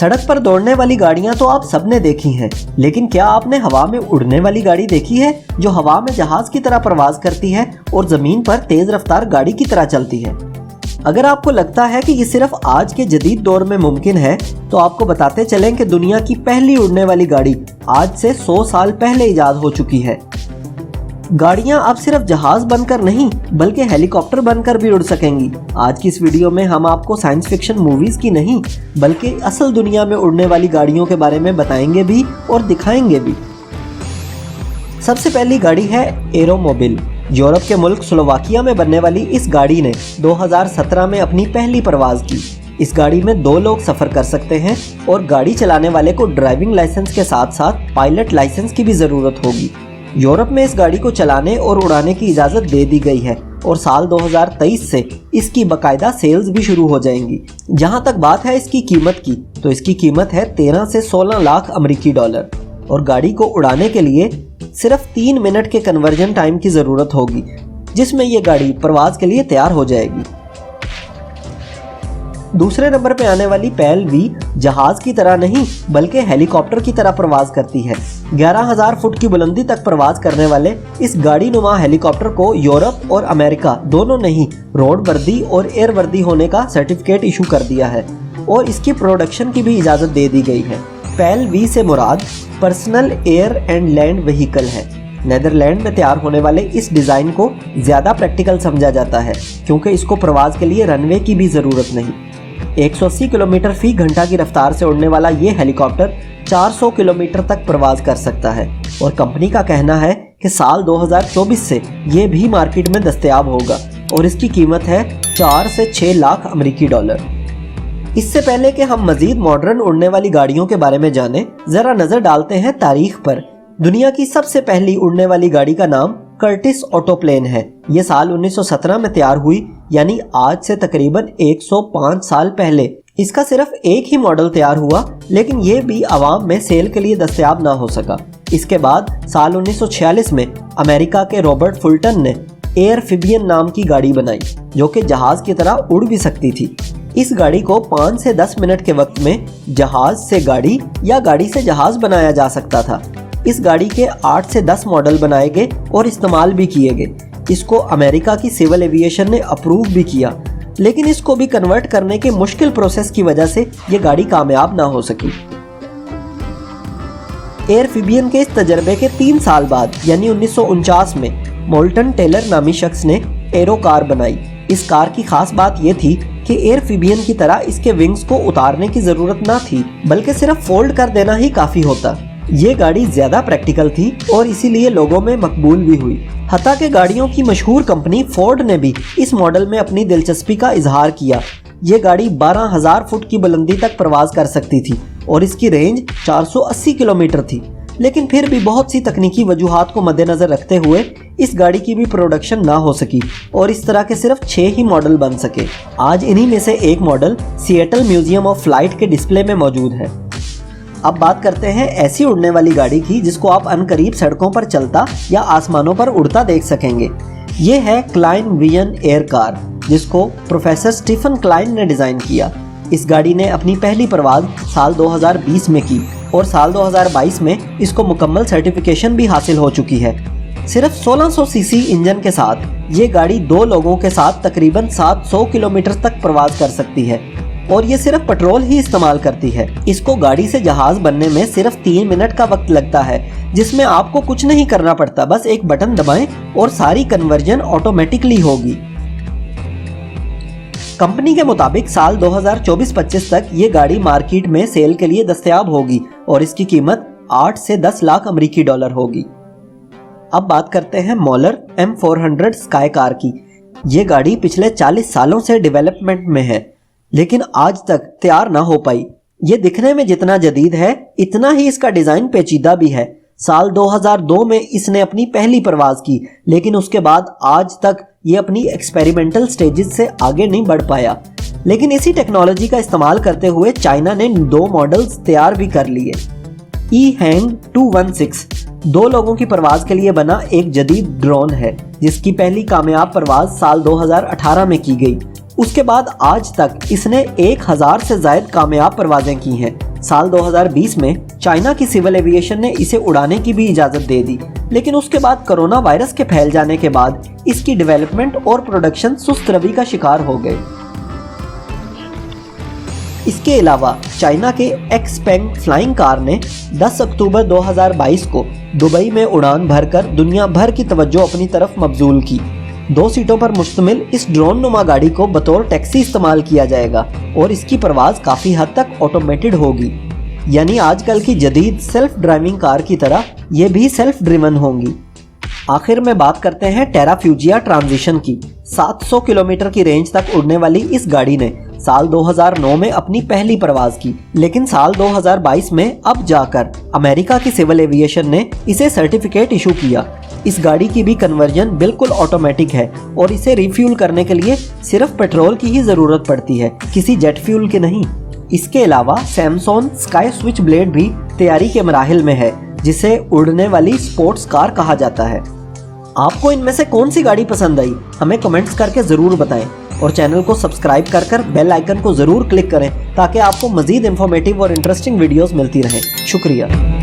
सड़क पर दौड़ने वाली गाड़ियां तो आप सबने देखी हैं, लेकिन क्या आपने हवा में उड़ने वाली गाड़ी देखी है, जो हवा में जहाज की तरह परवाज करती है और जमीन पर तेज रफ्तार गाड़ी की तरह चलती है। अगर आपको लगता है कि ये सिर्फ आज के जदीद दौर में मुमकिन है, तो आपको बताते चलें कि दुनिया की पहली उड़ने वाली गाड़ी आज से 100 साल पहले इजाद हो चुकी है। गाड़ियां अब सिर्फ जहाज बनकर नहीं बल्कि हेलीकॉप्टर बनकर भी उड़ सकेंगी। आज की इस वीडियो में हम आपको साइंस फिक्शन मूवीज की नहीं बल्कि असल दुनिया में उड़ने वाली गाड़ियों के बारे में बताएंगे भी और दिखाएंगे भी। सबसे पहली गाड़ी है एरोमोबिल। यूरोप के मुल्क स्लोवाकिया में बनने वाली इस गाड़ी ने 2017 में अपनी पहली परवाज की। इस गाड़ी में 2 लोग सफर कर सकते हैं और गाड़ी चलाने वाले को ड्राइविंग लाइसेंस के साथ साथ पायलट लाइसेंस की भी जरूरत होगी। यूरोप में इस गाड़ी को चलाने और उड़ाने की इजाज़त दे दी गई है और साल 2023 से इसकी बाकायदा सेल्स भी शुरू हो जाएंगी। जहां तक बात है इसकी कीमत की, तो इसकी कीमत है 13 से 16 लाख अमेरिकी डॉलर और गाड़ी को उड़ाने के लिए सिर्फ 3 मिनट के कन्वर्जन टाइम की ज़रूरत होगी, जिसमें ये गाड़ी परवाज के लिए तैयार हो जाएगी। दूसरे नंबर पे आने वाली PAL-V जहाज की तरह नहीं बल्कि हेलीकॉप्टर की तरह परवाज करती है। 11,000 फुट की बुलंदी तक परवाज करने वाले इस गाड़ी नुमा हेलीकॉप्टर को यूरोप और अमेरिका दोनों ने ही रोड वर्दी और एयर वर्दी होने का सर्टिफिकेट इशू कर दिया है और इसकी प्रोडक्शन की भी इजाज़त दे दी गई है। PAL-V से मुराद personal air and land vehicle है। नेदरलैंड में तैयार होने वाले इस डिज़ाइन को ज़्यादा प्रैक्टिकल समझा जाता है क्योंकि इसको प्रवास के लिए रनवे की भी ज़रूरत नहीं। 180 किलोमीटर फी घंटा की रफ्तार से उड़ने वाला ये हेलीकॉप्टर 400 किलोमीटर तक प्रवास कर सकता है और कंपनी का कहना है कि साल 2024 से ये भी मार्केट में दस्तयाब होगा और इसकी कीमत है 4 से 6 लाख अमेरिकी डॉलर। इससे पहले कि हम मजीद मॉडर्न उड़ने वाली गाड़ियों के बारे में जानें, जरा नजर डालते हैं तारीख पर। दुनिया की सबसे पहली उड़ने वाली गाड़ी का नाम कर्टिस ऑटोप्लेन है। ये साल 1917 में तैयार हुई, यानी आज से तकरीबन 105 साल पहले। इसका सिर्फ एक ही मॉडल तैयार हुआ, लेकिन ये भी आवाम में सेल के लिए दस्तयाब ना हो सका। इसके बाद साल 1946 में अमेरिका के रॉबर्ट फुल्टन ने एयरफिबियन नाम की गाड़ी बनाई, जो कि जहाज की तरह उड़ भी सकती थी। इस गाड़ी को 5 से 10 मिनट के वक्त में जहाज से गाड़ी या गाड़ी से जहाज बनाया जा सकता था। इस गाड़ी के 8 से 10 मॉडल बनाए गए और इस्तेमाल भी किए गए। इसको अमेरिका की सिविल एविएशन ने अप्रूव भी किया, लेकिन इसको भी कन्वर्ट करने के मुश्किल प्रोसेस की वजह से ये गाड़ी कामयाब ना हो सकी। एयरफिबियन के इस तजर्बे के 3 साल बाद यानी 1949 में मोल्टन टेलर नामी शख्स ने एरो कार बनाई। इस कार की खास बात यह थी कि एयरफिबियन की तरह इसके विंग्स को उतारने की जरूरत ना थी, बल्कि सिर्फ फोल्ड कर देना ही काफी होता। ये गाड़ी ज्यादा प्रैक्टिकल थी और इसीलिए लोगों में मकबूल भी हुई। हत्ता के गाड़ियों की मशहूर कंपनी फोर्ड ने भी इस मॉडल में अपनी दिलचस्पी का इजहार किया। ये गाड़ी 12,000 फुट की बुलंदी तक प्रवास कर सकती थी और इसकी रेंज 480 किलोमीटर थी, लेकिन फिर भी बहुत सी तकनीकी वजूहात को मद्देनजर रखते हुए इस गाड़ी की भी प्रोडक्शन ना हो सकी और इस तरह के सिर्फ 6 ही मॉडल बन सके। आज इन्हीं में से एक model Seattle museum of flight के डिस्प्ले में मौजूद है। अब बात करते हैं ऐसी उड़ने वाली गाड़ी की जिसको आप अनकरीब सड़कों पर चलता या आसमानों पर उड़ता देख सकेंगे। ये है क्लाइन विजन एयर कार, जिसको प्रोफेसर स्टीफन क्लाइन ने डिज़ाइन किया। इस गाड़ी ने अपनी पहली परवाज साल 2020 में की और साल 2022 में इसको मुकम्मल सर्टिफिकेशन भी हासिल हो चुकी है। सिर्फ 1600 सीसी इंजन के साथ ये गाड़ी 2 लोगों के साथ तकरीबन 700 किलोमीटर तक प्रवास कर सकती है और ये सिर्फ पेट्रोल ही इस्तेमाल करती है। इसको गाड़ी से जहाज बनने में सिर्फ 3 मिनट का वक्त लगता है, जिसमें आपको कुछ नहीं करना पड़ता, बस एक बटन दबाएं और सारी कन्वर्जन ऑटोमेटिकली होगी। कंपनी के मुताबिक साल 2024-25 तक ये गाड़ी मार्केट में सेल के लिए दस्तयाब होगी और इसकी कीमत 8 से 10 लाख अमेरिकी डॉलर होगी। अब बात करते हैं मॉलर M400 स्काई कार की। ये गाड़ी पिछले 40 सालों से डेवलपमेंट में है, लेकिन आज तक तैयार ना हो पाई। ये दिखने में जितना जदीद है, इतना ही इसका डिजाइन पेचीदा भी है। साल 2002 में इसने अपनी पहली परवाज की, लेकिन उसके बाद आज तक ये अपनी एक्सपेरिमेंटल स्टेजेस से आगे नहीं बढ़ पाया। लेकिन इसी टेक्नोलॉजी का इस्तेमाल करते हुए चाइना ने 2 मॉडल्स तैयार भी कर लिए। E-Hang 216 2 लोगों की परवाज के लिए बना एक जदीद ड्रोन है, जिसकी पहली कामयाब परवाज साल 2018 में की गई। उसके बाद आज तक इसने 1000 से ज्यादा कामयाब परवाजें की हैं। साल 2020 में चाइना की सिविल एविएशन ने इसे उड़ाने की भी इजाज़त दे दी, लेकिन उसके बाद कोरोना वायरस के फैल जाने के बाद इसकी डेवलपमेंट और प्रोडक्शन सुस्त रवि का शिकार हो गए। इसके अलावा चाइना के एक्सपेंग फ्लाइंग कार ने 10 अक्टूबर 2022 को दुबई में उड़ान भरकर दुनिया भर की तवज्जो अपनी तरफ मबजूल की। 2 सीटों पर मुश्तमिल इस ड्रोन नुमा गाड़ी को बतौर टैक्सी इस्तेमाल किया जाएगा और इसकी परवाज़ काफ़ी हद तक ऑटोमेटेड होगी, यानी आजकल की जदीद सेल्फ ड्राइविंग कार की तरह ये भी सेल्फ ड्रिवन होंगी। आखिर में बात करते हैं टेराफ्यूजिया ट्रांजिशन की। 700 किलोमीटर की रेंज तक उड़ने वाली इस गाड़ी ने साल 2009 में अपनी पहली परवाज की, लेकिन साल 2022 में अब जाकर अमेरिका की सिविल एविएशन ने इसे सर्टिफिकेट इशू किया। इस गाड़ी की भी कन्वर्जन बिल्कुल ऑटोमेटिक है और इसे रिफ्यूल करने के लिए सिर्फ पेट्रोल की ही ज़रूरत पड़ती है, किसी जेट फ्यूल के नहीं। इसके अलावा सैमसंग स्काई स्विच ब्लेड भी तैयारी के मराहिल में है, जिसे उड़ने वाली स्पोर्ट्स कार कहा जाता है। आपको इनमें से कौन सी गाड़ी पसंद आई, हमें कमेंट्स करके ज़रूर बताएं और चैनल को सब्सक्राइब कर बेल आइकन को ज़रूर क्लिक करें ताकि आपको मज़ीद इंफॉर्मेटिव और इंटरेस्टिंग वीडियोस मिलती रहें। शुक्रिया।